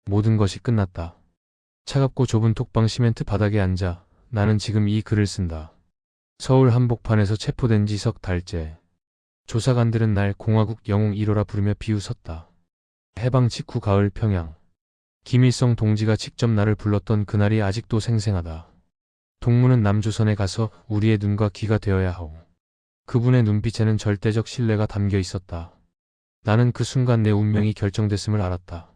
모든 것이 끝났다. 차갑고 좁은 톡방 시멘트 바닥에 앉아 나는 지금 이 글을 쓴다. 서울 한복판에서 체포된 지 석 달째. 조사관들은 날 공화국 영웅 1호라 부르며 비웃었다. 해방 직후 가을 평양. 김일성 동지가 직접 나를 불렀던 그날이 아직도 생생하다. 동무는 남조선에 가서 우리의 눈과 귀가 되어야 하오. 그분의 눈빛에는 절대적 신뢰가 담겨 있었다. 나는 그 순간 내 운명이 결정됐음을 알았다.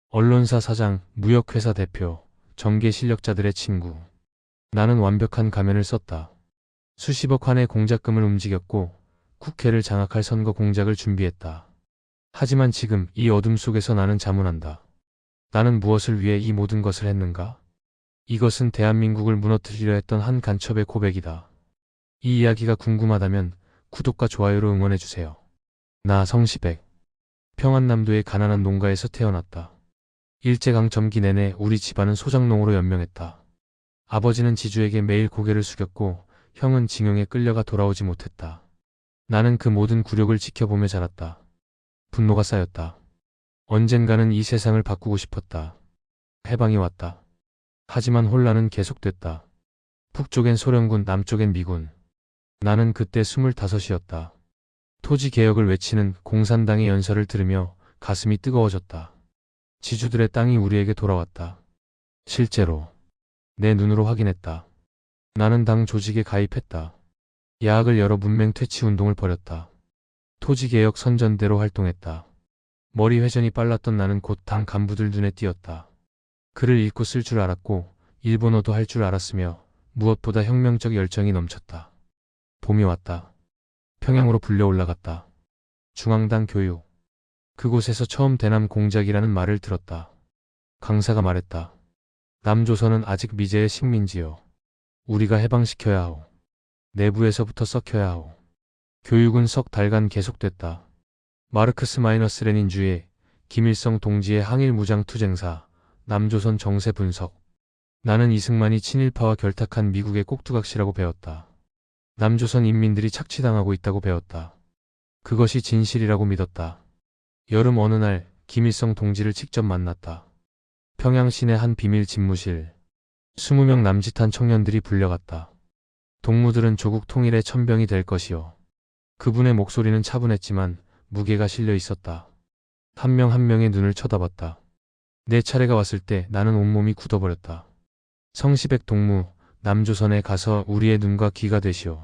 언론사 사장, 무역회사 대표, 정계 실력자들의 친구. 나는 완벽한 가면을 썼다. 수십억 환의 공작금을 움직였고 국회를 장악할 선거 공작을 준비했다. 하지만 지금 이 어둠 속에서 나는 자문한다. 나는 무엇을 위해 이 모든 것을 했는가? 이것은 대한민국을 무너뜨리려 했던 한 간첩의 고백이다. 이 이야기가 궁금하다면 구독과 좋아요로 응원해주세요. 나 성시백. 평안남도의 가난한 농가에서 태어났다. 일제강점기 내내 우리 집안은 소작농으로 연명했다. 아버지는 지주에게 매일 고개를 숙였고 형은 징용에 끌려가 돌아오지 못했다. 나는 그 모든 굴욕을 지켜보며 자랐다. 분노가 쌓였다. 언젠가는 이 세상을 바꾸고 싶었다. 해방이 왔다. 하지만 혼란은 계속됐다. 북쪽엔 소련군, 남쪽엔 미군. 나는 그때 25이었다. 토지개혁을 외치는 공산당의 연설을 들으며 가슴이 뜨거워졌다. 지주들의 땅이 우리에게 돌아왔다. 실제로 내 눈으로 확인했다. 나는 당 조직에 가입했다. 야학을 열어 문맹 퇴치 운동을 벌였다. 토지개혁 선전대로 활동했다. 머리 회전이 빨랐던 나는 곧 당 간부들 눈에 띄었다. 글을 읽고 쓸 줄 알았고 일본어도 할 줄 알았으며 무엇보다 혁명적 열정이 넘쳤다. 봄이 왔다. 평양으로 불려 올라갔다. 중앙당 교육. 그곳에서 처음 대남 공작이라는 말을 들었다. 강사가 말했다. 남조선은 아직 미제의 식민지요. 우리가 해방시켜야 하오. 내부에서부터 썩혀야 하오. 교육은 석 달간 계속됐다. 마르크스-레닌주의, 김일성 동지의 항일 무장투쟁사, 남조선 정세 분석. 나는 이승만이 친일파와 결탁한 미국의 꼭두각시라고 배웠다. 남조선 인민들이 착취당하고 있다고 배웠다. 그것이 진실이라고 믿었다. 여름 어느 날 김일성 동지를 직접 만났다. 평양 시내 한 비밀 집무실. 20명 남짓한 청년들이 불려갔다. 동무들은 조국 통일의 천병이 될 것이요. 그분의 목소리는 차분했지만 무게가 실려 있었다. 한 명 한 명의 눈을 쳐다봤다. 내 차례가 왔을 때 나는 온몸이 굳어버렸다. 성시백 동무, 남조선에 가서 우리의 눈과 귀가 되시오.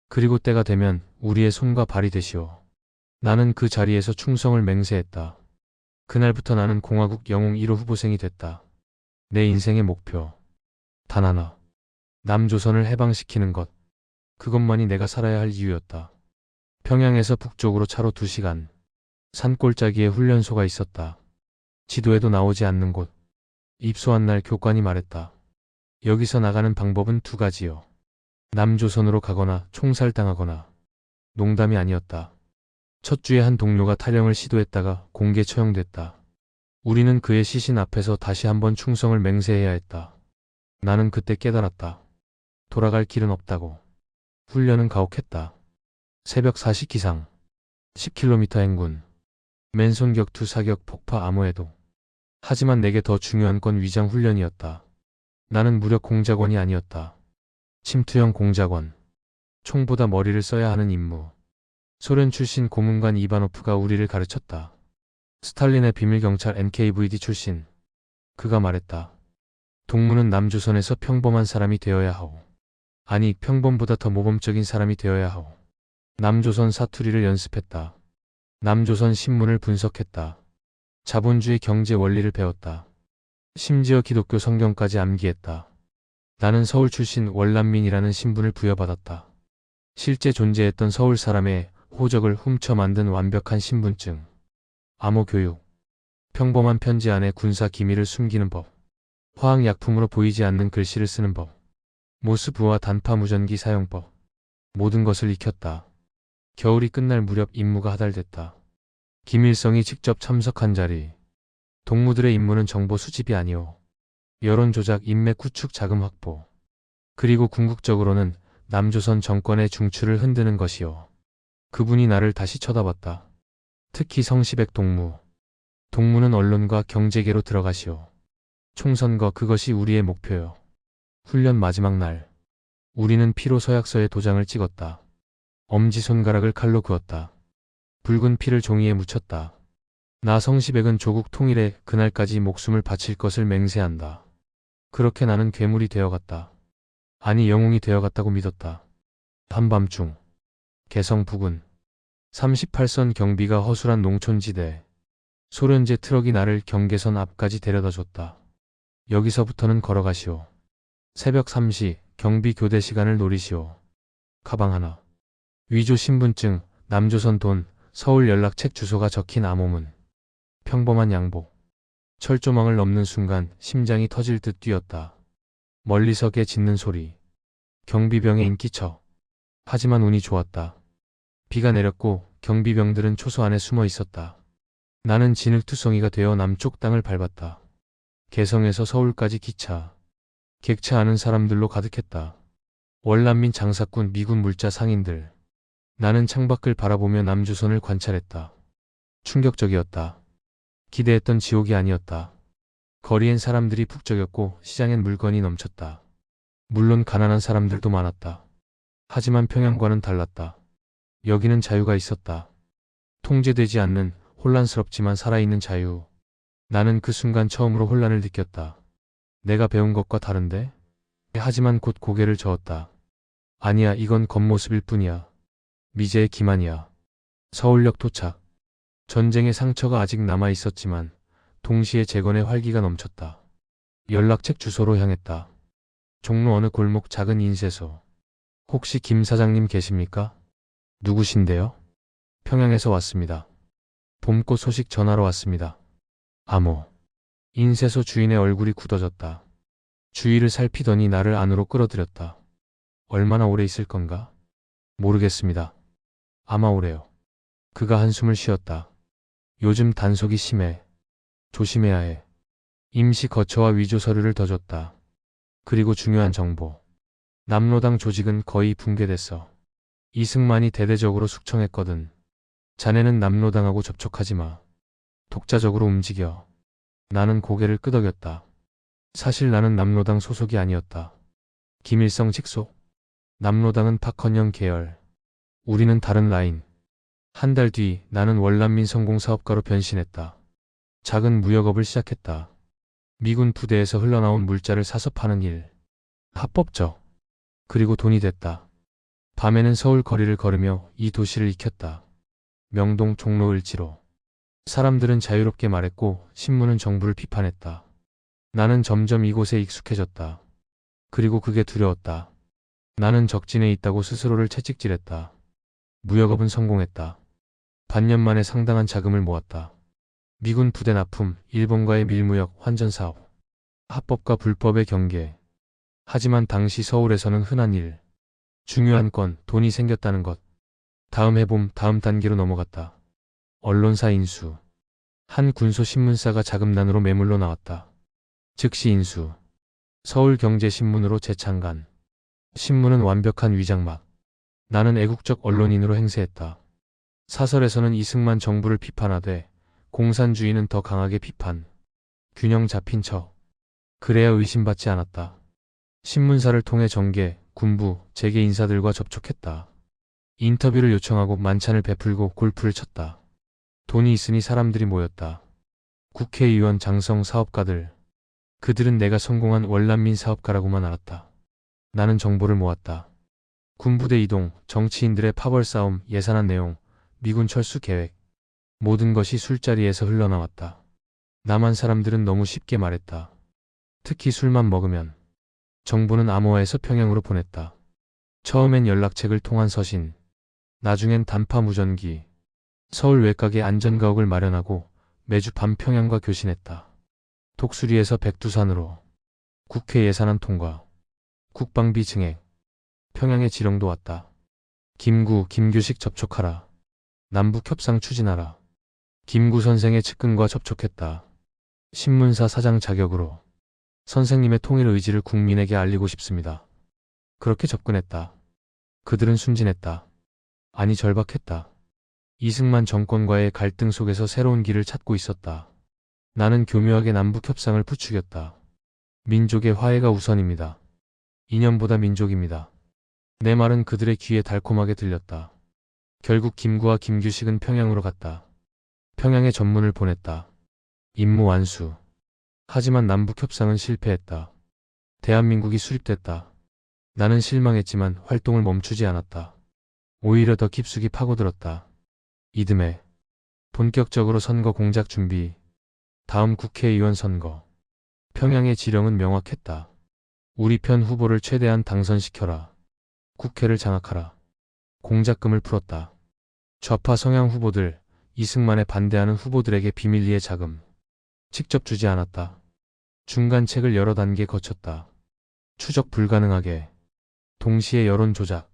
그리고 때가 되면 우리의 손과 발이 되시오. 나는 그 자리에서 충성을 맹세했다. 그날부터 나는 공화국 영웅 1호 후보생이 됐다. 내 인생의 목표. 단 하나. 남조선을 해방시키는 것. 그것만이 내가 살아야 할 이유였다. 평양에서 북쪽으로 차로 2시간. 산골짜기에 훈련소가 있었다. 지도에도 나오지 않는 곳. 입소한 날 교관이 말했다. 여기서 나가는 방법은 2가지요. 남조선으로 가거나 총살당하거나. 농담이 아니었다. 첫 주에 한 동료가 탈영을 시도했다가 공개 처형됐다. 우리는 그의 시신 앞에서 다시 한번 충성을 맹세해야 했다. 나는 그때 깨달았다. 돌아갈 길은 없다고. 훈련은 가혹했다. 새벽 4시 기상. 10km 행군. 맨손 격투 사격 폭파 암호해도. 하지만 내게 더 중요한 건 위장 훈련이었다. 나는 무력 공작원이 아니었다. 침투형 공작원. 총보다 머리를 써야 하는 임무. 소련 출신 고문관 이바노프가 우리를 가르쳤다. 스탈린의 비밀경찰 NKVD 출신. 그가 말했다. 동무는 남조선에서 평범한 사람이 되어야 하오. 아니, 평범보다 더 모범적인 사람이 되어야 하오. 남조선 사투리를 연습했다. 남조선 신문을 분석했다. 자본주의 경제 원리를 배웠다. 심지어 기독교 성경까지 암기했다. 나는 서울 출신 월남민이라는 신분을 부여받았다. 실제 존재했던 서울 사람의 호적을 훔쳐 만든 완벽한 신분증. 암호교육. 평범한 편지 안에 군사 기밀을 숨기는 법. 화학약품으로 보이지 않는 글씨를 쓰는 법. 모스부와 단파 무전기 사용법. 모든 것을 익혔다. 겨울이 끝날 무렵 임무가 하달됐다. 김일성이 직접 참석한 자리. 동무들의 임무는 정보 수집이 아니오. 여론 조작, 인맥 구축, 자금 확보. 그리고 궁극적으로는 남조선 정권의 중추를 흔드는 것이오. 그분이 나를 다시 쳐다봤다. 특히 성시백 동무. 동무는 언론과 경제계로 들어가시오. 총선거 그것이 우리의 목표요. 훈련 마지막 날. 우리는 피로 서약서에 도장을 찍었다. 엄지손가락을 칼로 그었다. 붉은 피를 종이에 묻혔다. 나 성시백은 조국 통일에 그날까지 목숨을 바칠 것을 맹세한다. 그렇게 나는 괴물이 되어갔다. 아니 영웅이 되어갔다고 믿었다. 한밤중 개성 부근 38선 경비가 허술한 농촌지대. 소련제 트럭이 나를 경계선 앞까지 데려다줬다. 여기서부터는 걸어가시오. 새벽 3시 경비 교대 시간을 노리시오. 가방 하나. 위조 신분증, 남조선 돈, 서울 연락책 주소가 적힌 암호문. 평범한 양복. 철조망을 넘는 순간 심장이 터질 듯 뛰었다. 멀리서 개 짖는 소리. 경비병의 인기척. 하지만 운이 좋았다. 비가 내렸고 경비병들은 초소 안에 숨어 있었다. 나는 진흙투성이가 되어 남쪽 땅을 밟았다. 개성에서 서울까지 기차. 객차 아는 사람들로 가득했다. 월남민 장사꾼, 미군 물자 상인들. 나는 창밖을 바라보며 남조선을 관찰했다. 충격적이었다. 기대했던 지옥이 아니었다. 거리엔 사람들이 북적였고 시장엔 물건이 넘쳤다. 물론 가난한 사람들도 많았다. 하지만 평양과는 달랐다. 여기는 자유가 있었다. 통제되지 않는 혼란스럽지만 살아있는 자유. 나는 그 순간 처음으로 혼란을 느꼈다. 내가 배운 것과 다른데? 하지만 곧 고개를 저었다. 아니야, 이건 겉모습일 뿐이야. 미제의 기만이야. 서울역 도착. 전쟁의 상처가 아직 남아 있었지만 동시에 재건의 활기가 넘쳤다. 연락책 주소로 향했다. 종로 어느 골목 작은 인쇄소. 혹시 김 사장님 계십니까? 누구신데요? 평양에서 왔습니다. 봄꽃 소식 전하러 왔습니다. 암호. 인쇄소 주인의 얼굴이 굳어졌다. 주위를 살피더니 나를 안으로 끌어들였다. 얼마나 오래 있을 건가? 모르겠습니다. 아마 오래요. 그가 한숨을 쉬었다. 요즘 단속이 심해. 조심해야 해. 임시 거처와 위조 서류를 더 줬다. 그리고 중요한 정보. 남로당 조직은 거의 붕괴됐어. 이승만이 대대적으로 숙청했거든. 자네는 남로당하고 접촉하지 마. 독자적으로 움직여. 나는 고개를 끄덕였다. 사실 나는 남로당 소속이 아니었다. 김일성 직속. 남로당은 박헌영 계열. 우리는 다른 라인. 한 달 뒤 나는 월남민 성공사업가로 변신했다. 작은 무역업을 시작했다. 미군 부대에서 흘러나온 물자를 사서 파는 일. 합법적. 그리고 돈이 됐다. 밤에는 서울 거리를 걸으며 이 도시를 익혔다. 명동, 종로, 을지로. 사람들은 자유롭게 말했고 신문은 정부를 비판했다. 나는 점점 이곳에 익숙해졌다. 그리고 그게 두려웠다. 나는 적진에 있다고 스스로를 채찍질했다. 무역업은 성공했다. 반년 만에 상당한 자금을 모았다. 미군 부대 납품, 일본과의 밀무역, 환전사업. 합법과 불법의 경계. 하지만 당시 서울에서는 흔한 일. 중요한 건 돈이 생겼다는 것. 다음 해봄 다음 단계로 넘어갔다. 언론사 인수. 한 군소신문사가 자금난으로 매물로 나왔다. 즉시 인수. 서울경제신문으로 재창간. 신문은 완벽한 위장막. 나는 애국적 언론인으로 행세했다. 사설에서는 이승만 정부를 비판하되 공산주의는 더 강하게 비판. 균형 잡힌 척. 그래야 의심받지 않았다. 신문사를 통해 정계, 군부, 재계 인사들과 접촉했다. 인터뷰를 요청하고 만찬을 베풀고 골프를 쳤다. 돈이 있으니 사람들이 모였다. 국회의원, 장성, 사업가들. 그들은 내가 성공한 월남민 사업가라고만 알았다. 나는 정보를 모았다. 군부대 이동, 정치인들의 파벌 싸움, 예산안 내용, 미군 철수 계획. 모든 것이 술자리에서 흘러나왔다. 남한 사람들은 너무 쉽게 말했다. 특히 술만 먹으면. 정부는 암호화해서 평양으로 보냈다. 처음엔 연락책을 통한 서신. 나중엔 단파 무전기. 서울 외곽에 안전가옥을 마련하고 매주 밤 평양과 교신했다. 독수리에서 백두산으로. 국회 예산안 통과. 국방비 증액. 평양에 지령도 왔다. 김구, 김규식 접촉하라. 남북 협상 추진하라. 김구 선생의 측근과 접촉했다. 신문사 사장 자격으로. 선생님의 통일 의지를 국민에게 알리고 싶습니다. 그렇게 접근했다. 그들은 순진했다. 아니 절박했다. 이승만 정권과의 갈등 속에서 새로운 길을 찾고 있었다. 나는 교묘하게 남북 협상을 부추겼다. 민족의 화해가 우선입니다. 이념보다 민족입니다. 내 말은 그들의 귀에 달콤하게 들렸다. 결국 김구와 김규식은 평양으로 갔다. 평양에 전문을 보냈다. 임무 완수. 하지만 남북 협상은 실패했다. 대한민국이 수립됐다. 나는 실망했지만 활동을 멈추지 않았다. 오히려 더 깊숙이 파고들었다. 이듬해 본격적으로 선거 공작 준비. 다음 국회의원 선거. 평양의 지령은 명확했다. 우리 편 후보를 최대한 당선시켜라. 국회를 장악하라. 공작금을 풀었다. 좌파 성향 후보들, 이승만에 반대하는 후보들에게 비밀리에 자금. 직접 주지 않았다. 중간책을 여러 단계 거쳤다. 추적 불가능하게. 동시에 여론 조작.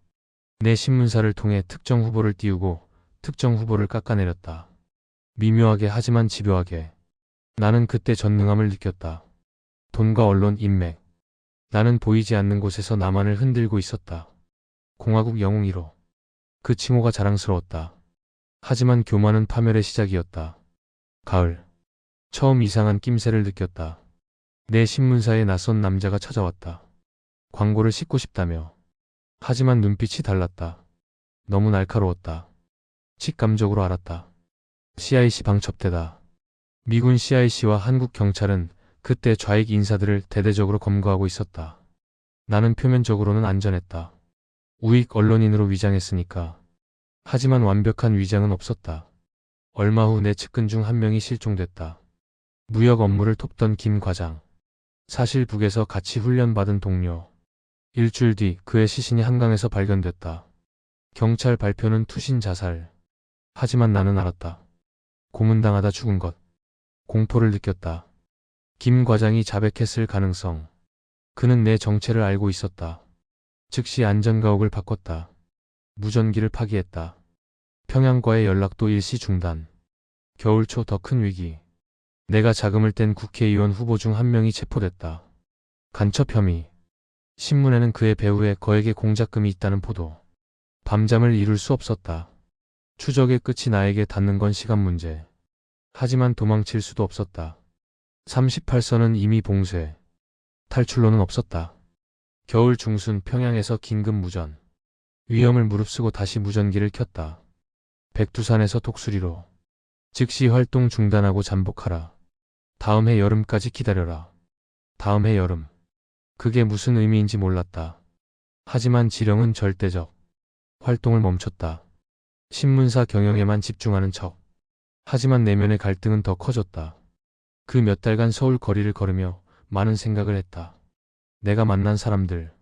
내 신문사를 통해 특정 후보를 띄우고 특정 후보를 깎아내렸다. 미묘하게 하지만 집요하게. 나는 그때 전능함을 느꼈다. 돈과 언론 인맥. 나는 보이지 않는 곳에서 나만을 흔들고 있었다. 공화국 영웅 1호. 그 칭호가 자랑스러웠다. 하지만 교만은 파멸의 시작이었다. 가을. 처음 이상한 낌새를 느꼈다. 내 신문사에 낯선 남자가 찾아왔다. 광고를 싣고 싶다며. 하지만 눈빛이 달랐다. 너무 날카로웠다. 직감적으로 알았다. CIC 방첩대다. 미군 CIC와 한국 경찰은 그때 좌익 인사들을 대대적으로 검거하고 있었다. 나는 표면적으로는 안전했다. 우익 언론인으로 위장했으니까. 하지만 완벽한 위장은 없었다. 얼마 후 내 측근 중 한 명이 실종됐다. 무역 업무를 돕던 김 과장. 사실 북에서 같이 훈련받은 동료. 일주일 뒤 그의 시신이 한강에서 발견됐다. 경찰 발표는 투신 자살. 하지만 나는 알았다. 고문당하다 죽은 것. 공포를 느꼈다. 김 과장이 자백했을 가능성. 그는 내 정체를 알고 있었다. 즉시 안전가옥을 바꿨다. 무전기를 파기했다. 평양과의 연락도 일시 중단. 겨울 초 더 큰 위기. 내가 자금을 뗀 국회의원 후보 중 한 명이 체포됐다. 간첩 혐의. 신문에는 그의 배우에 거액의 공작금이 있다는 보도. 밤잠을 이룰 수 없었다. 추적의 끝이 나에게 닿는 건 시간 문제. 하지만 도망칠 수도 없었다. 38선은 이미 봉쇄. 탈출로는 없었다. 겨울 중순 평양에서 긴급 무전. 위험을 무릅쓰고 다시 무전기를 켰다. 백두산에서 독수리로. 즉시 활동 중단하고 잠복하라. 다음 해 여름까지 기다려라. 다음 해 여름. 그게 무슨 의미인지 몰랐다. 하지만 지령은 절대적. 활동을 멈췄다. 신문사 경영에만 집중하는 척. 하지만 내면의 갈등은 더 커졌다. 그 몇 달간 서울 거리를 걸으며 많은 생각을 했다. 내가 만난 사람들.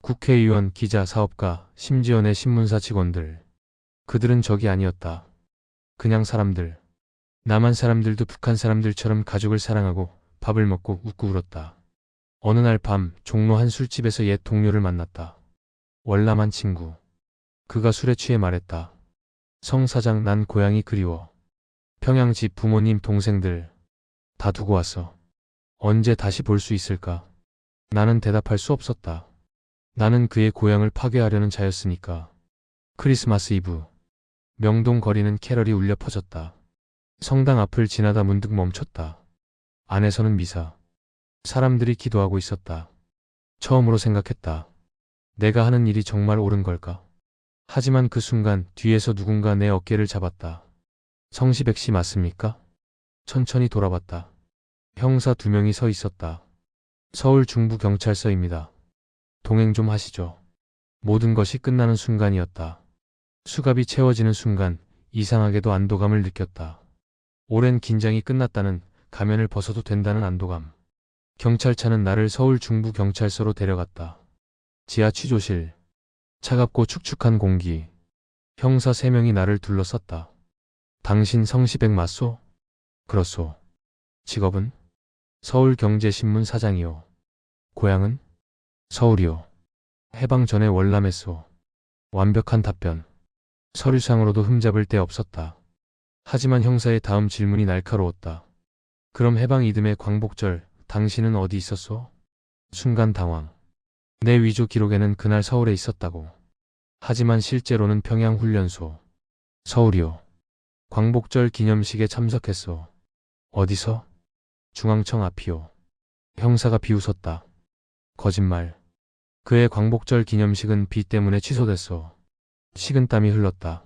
국회의원, 기자, 사업가, 심지어 내 신문사 직원들. 그들은 적이 아니었다. 그냥 사람들. 남한 사람들도 북한 사람들처럼 가족을 사랑하고 밥을 먹고 웃고 울었다. 어느 날 밤 종로 한 술집에서 옛 동료를 만났다. 월남한 친구. 그가 술에 취해 말했다. 성 사장, 난 고향이 그리워. 평양 집, 부모님, 동생들 다 두고 왔어. 언제 다시 볼 수 있을까? 나는 대답할 수 없었다. 나는 그의 고향을 파괴하려는 자였으니까. 크리스마스 이브. 명동 거리는 캐럴이 울려 퍼졌다. 성당 앞을 지나다 문득 멈췄다. 안에서는 미사. 사람들이 기도하고 있었다. 처음으로 생각했다. 내가 하는 일이 정말 옳은 걸까? 하지만 그 순간 뒤에서 누군가 내 어깨를 잡았다. 성시백 씨 맞습니까? 천천히 돌아봤다. 형사 2명이 서 있었다. 서울 중부경찰서입니다. 동행 좀 하시죠. 모든 것이 끝나는 순간이었다. 수갑이 채워지는 순간 이상하게도 안도감을 느꼈다. 오랜 긴장이 끝났다는, 가면을 벗어도 된다는 안도감. 경찰차는 나를 서울 중부경찰서로 데려갔다. 지하 취조실. 차갑고 축축한 공기. 형사 3명이 나를 둘러쌌다. 당신 성시백 맞소? 그렇소. 직업은? 서울경제신문 사장이요. 고향은? 서울이요. 해방 전에 월남했소. 완벽한 답변. 서류상으로도 흠잡을 데 없었다. 하지만 형사의 다음 질문이 날카로웠다. 그럼 해방 이듬해 광복절, 당신은 어디 있었소? 순간 당황. 내 위조 기록에는 그날 서울에 있었다고. 하지만 실제로는 평양훈련소. 서울이요. 광복절 기념식에 참석했소. 어디서? 중앙청 앞이요. 형사가 비웃었다. 거짓말. 그의 광복절 기념식은 비 때문에 취소됐어. 식은땀이 흘렀다.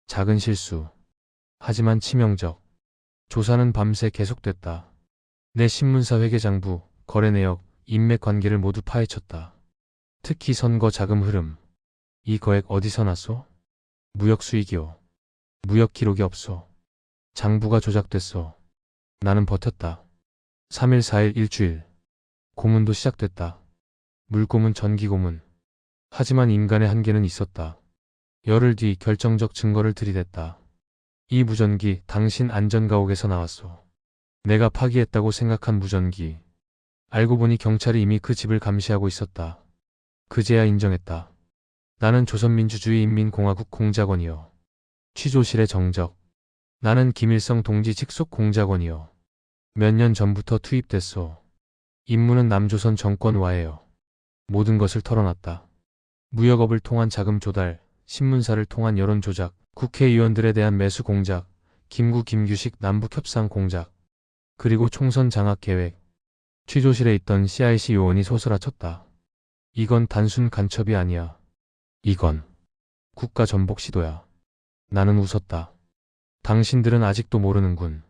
작은 실수. 하지만 치명적. 조사는 밤새 계속됐다. 내 신문사 회계장부, 거래 내역, 인맥 관계를 모두 파헤쳤다. 특히 선거 자금 흐름. 이 거액 어디서 났어? 무역 수익이요. 무역 기록이 없어. 장부가 조작됐어. 나는 버텼다. 3일, 4일, 일주일. 고문도 시작됐다. 물고문, 전기고문. 하지만 인간의 한계는 있었다. 열흘 뒤 결정적 증거를 들이댔다. 이 무전기 당신 안전가옥에서 나왔어. 내가 파기했다고 생각한 무전기. 알고 보니 경찰이 이미 그 집을 감시하고 있었다. 그제야 인정했다. 나는 조선민주주의인민공화국 공작원이요. 취조실의 정적. 나는 김일성 동지 직속 공작원이요. 몇 년 전부터 투입됐어. 임무는 남조선 정권 와해요. 모든 것을 털어놨다. 무역업을 통한 자금 조달, 신문사를 통한 여론 조작, 국회의원들에 대한 매수 공작, 김규식 남북 협상 공작, 그리고 총선 장악 계획. 취조실에 있던 CIC 요원이 소스라쳤다. 이건 단순 간첩이 아니야. 이건 국가 전복 시도야. 나는 웃었다. 당신들은 아직도 모르는군.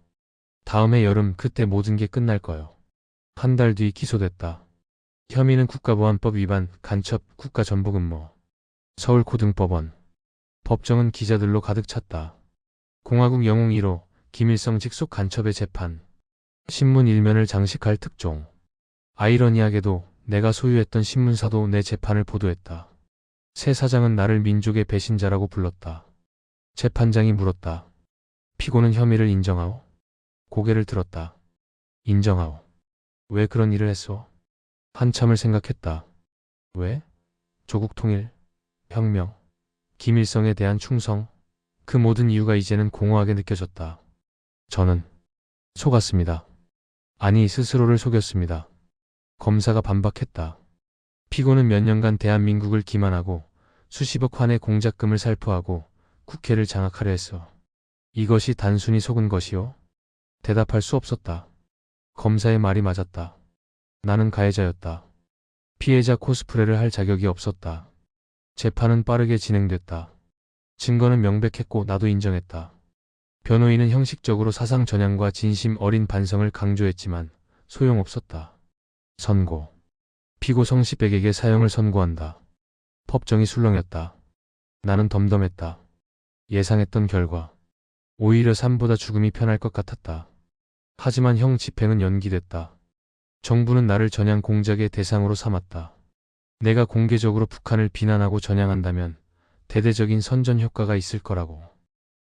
다음해 여름 그때 모든 게 끝날 거요. 한 달 뒤 기소됐다. 혐의는 국가보안법 위반, 간첩, 국가전복 음모. 서울고등법원. 법정은 기자들로 가득 찼다. 공화국 영웅 1호, 김일성 직속 간첩의 재판. 신문 일면을 장식할 특종. 아이러니하게도 내가 소유했던 신문사도 내 재판을 보도했다. 새 사장은 나를 민족의 배신자라고 불렀다. 재판장이 물었다. 피고는 혐의를 인정하오? 고개를 들었다. 인정하오. 왜 그런 일을 했소? 한참을 생각했다. 왜? 조국 통일, 혁명, 김일성에 대한 충성, 그 모든 이유가 이제는 공허하게 느껴졌다. 저는 속았습니다. 아니, 스스로를 속였습니다. 검사가 반박했다. 피고는 몇 년간 대한민국을 기만하고 수십억 환의 공작금을 살포하고 국회를 장악하려 했어. 이것이 단순히 속은 것이요? 대답할 수 없었다. 검사의 말이 맞았다. 나는 가해자였다. 피해자 코스프레를 할 자격이 없었다. 재판은 빠르게 진행됐다. 증거는 명백했고 나도 인정했다. 변호인은 형식적으로 사상 전향과 진심 어린 반성을 강조했지만 소용없었다. 선고. 피고 성시백에게 사형을 선고한다. 법정이 술렁였다. 나는 덤덤했다. 예상했던 결과. 오히려 삶보다 죽음이 편할 것 같았다. 하지만 형 집행은 연기됐다. 정부는 나를 전향 공작의 대상으로 삼았다. 내가 공개적으로 북한을 비난하고 전향한다면 대대적인 선전 효과가 있을 거라고.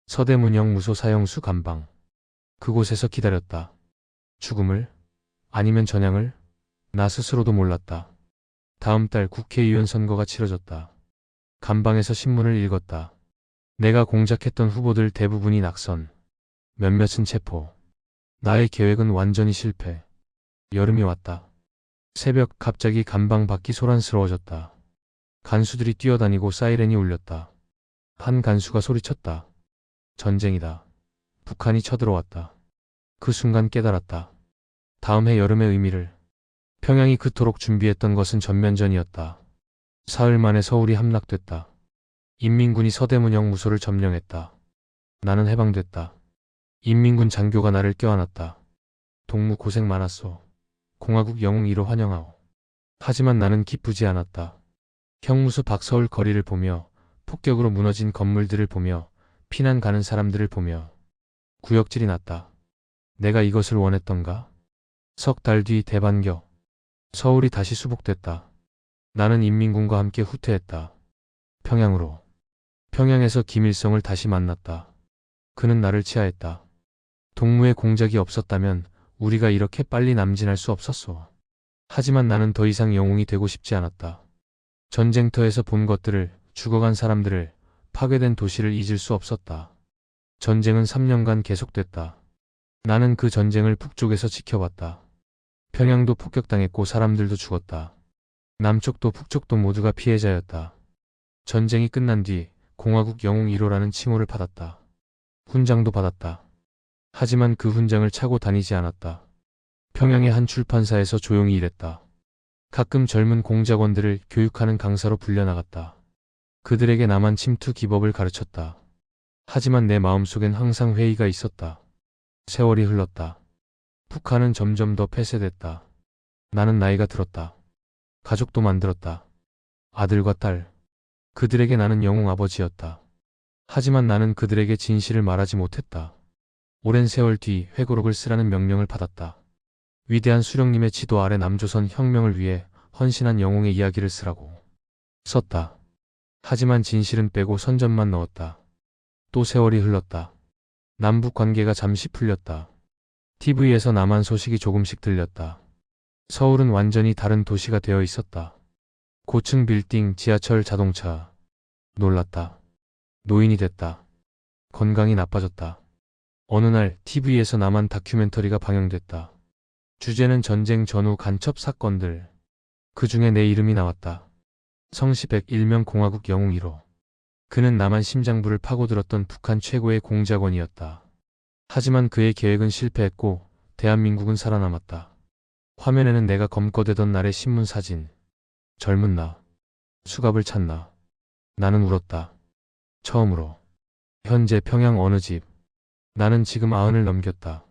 서대문형 무소 사형수 감방. 그곳에서 기다렸다. 죽음을? 아니면 전향을? 나 스스로도 몰랐다. 다음 달 국회의원 선거가 치러졌다. 감방에서 신문을 읽었다. 내가 공작했던 후보들 대부분이 낙선. 몇몇은 체포. 나의 계획은 완전히 실패. 여름이 왔다. 새벽 갑자기 감방 밖이 소란스러워졌다. 간수들이 뛰어다니고 사이렌이 울렸다. 한 간수가 소리쳤다. 전쟁이다. 북한이 쳐들어왔다. 그 순간 깨달았다. 다음 해 여름의 의미를. 평양이 그토록 준비했던 것은 전면전이었다. 사흘 만에 서울이 함락됐다. 인민군이 서대문형 무소를 점령했다. 나는 해방됐다. 인민군 장교가 나를 껴안았다. 동무 고생 많았소. 공화국 영웅 1호 환영하오. 하지만 나는 기쁘지 않았다. 형무소 밖 서울 거리를 보며 폭격으로 무너진 건물들을 보며 피난 가는 사람들을 보며 구역질이 났다. 내가 이것을 원했던가? 석 달 뒤 대반격. 서울이 다시 수복됐다. 나는 인민군과 함께 후퇴했다. 평양으로. 평양에서 김일성을 다시 만났다. 그는 나를 치하했다. 동무의 공작이 없었다면 우리가 이렇게 빨리 남진할 수 없었소. 하지만 나는 더 이상 영웅이 되고 싶지 않았다. 전쟁터에서 본 것들을, 죽어간 사람들을, 파괴된 도시를 잊을 수 없었다. 전쟁은 3년간 계속됐다. 나는 그 전쟁을 북쪽에서 지켜봤다. 평양도 폭격당했고 사람들도 죽었다. 남쪽도 북쪽도 모두가 피해자였다. 전쟁이 끝난 뒤 공화국 영웅 1호라는 칭호를 받았다. 훈장도 받았다. 하지만 그 훈장을 차고 다니지 않았다. 평양의 한 출판사에서 조용히 일했다. 가끔 젊은 공작원들을 교육하는 강사로 불려나갔다. 그들에게 남한 침투 기법을 가르쳤다. 하지만 내 마음속엔 항상 회의가 있었다. 세월이 흘렀다. 북한은 점점 더 폐쇄됐다. 나는 나이가 들었다. 가족도 만들었다. 아들과 딸. 그들에게 나는 영웅 아버지였다. 하지만 나는 그들에게 진실을 말하지 못했다. 오랜 세월 뒤 회고록을 쓰라는 명령을 받았다. 위대한 수령님의 지도 아래 남조선 혁명을 위해 헌신한 영웅의 이야기를 쓰라고 썼다. 하지만 진실은 빼고 선전만 넣었다. 또 세월이 흘렀다. 남북 관계가 잠시 풀렸다. TV에서 남한 소식이 조금씩 들렸다. 서울은 완전히 다른 도시가 되어 있었다. 고층 빌딩, 지하철, 자동차. 놀랐다. 노인이 됐다. 건강이 나빠졌다. 어느 날 TV에서 남한 다큐멘터리가 방영됐다. 주제는 전쟁 전후 간첩 사건들. 그 중에 내 이름이 나왔다. 성시백 일명 공화국 영웅 1호. 그는 남한 심장부를 파고들었던 북한 최고의 공작원이었다. 하지만 그의 계획은 실패했고 대한민국은 살아남았다. 화면에는 내가 검거되던 날의 신문 사진. 젊은 나. 수갑을 찬 나. 나는 울었다. 처음으로. 현재 평양 어느 집. 나는 지금 90을 넘겼다.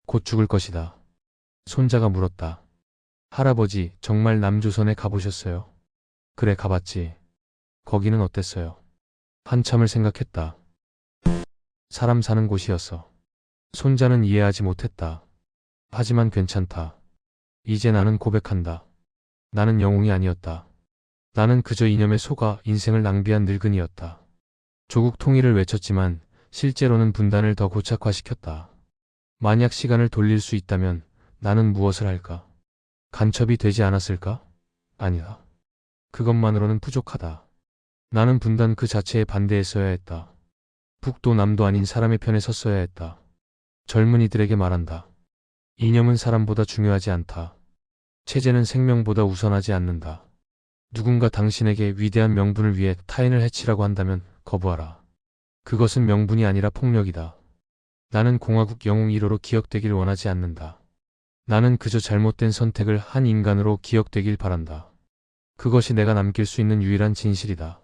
곧 죽을 것이다. 손자가 물었다. 할아버지, 정말 남조선에 가보셨어요? 그래, 가봤지. 거기는 어땠어요? 한참을 생각했다. 사람 사는 곳이었어. 손자는 이해하지 못했다. 하지만 괜찮다. 이제 나는 고백한다. 나는 영웅이 아니었다. 나는 그저 이념에 속아 인생을 낭비한 늙은이였다. 조국 통일을 외쳤지만 실제로는 분단을 더 고착화시켰다. 만약 시간을 돌릴 수 있다면 나는 무엇을 할까? 간첩이 되지 않았을까? 아니다. 그것만으로는 부족하다. 나는 분단 그 자체에 반대했어야 했다. 북도 남도 아닌 사람의 편에 섰어야 했다. 젊은이들에게 말한다. 이념은 사람보다 중요하지 않다. 체제는 생명보다 우선하지 않는다. 누군가 당신에게 위대한 명분을 위해 타인을 해치라고 한다면 거부하라. 그것은 명분이 아니라 폭력이다. 나는 공화국 영웅 1호로 기억되길 원하지 않는다. 나는 그저 잘못된 선택을 한 인간으로 기억되길 바란다. 그것이 내가 남길 수 있는 유일한 진실이다.